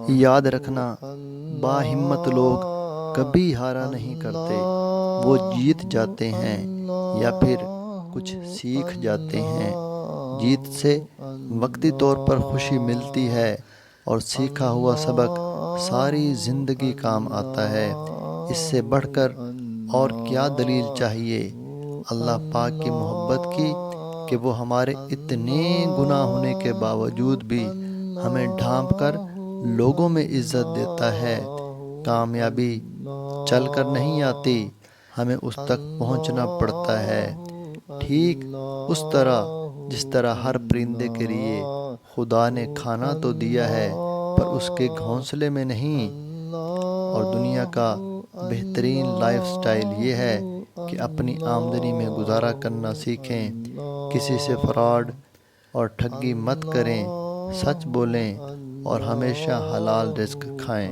یاد رکھنا، باہمت لوگ کبھی ہارا نہیں کرتے، وہ جیت جاتے ہیں یا پھر کچھ سیکھ جاتے ہیں۔ جیت سے وقتی طور پر خوشی ملتی ہے اور سیکھا ہوا سبق ساری زندگی کام آتا ہے۔ اس سے بڑھ کر اور کیا دلیل چاہیے اللہ پاک کی محبت کی کہ وہ ہمارے اتنے گناہ ہونے کے باوجود بھی ہمیں ڈھانپ کر لوگوں میں عزت دیتا ہے۔ کامیابی چل کر نہیں آتی، ہمیں اس تک پہنچنا پڑتا ہے۔ ٹھیک اس طرح جس طرح ہر پرندے کے لیے خدا نے کھانا تو دیا ہے پر اس کے گھونسلے میں نہیں۔ اور دنیا کا بہترین لائف سٹائل یہ ہے کہ اپنی آمدنی میں گزارا کرنا سیکھیں، کسی سے فراڈ اور ٹھگی مت کریں، سچ بولیں اور ہمیشہ حلال رزق کھائیں۔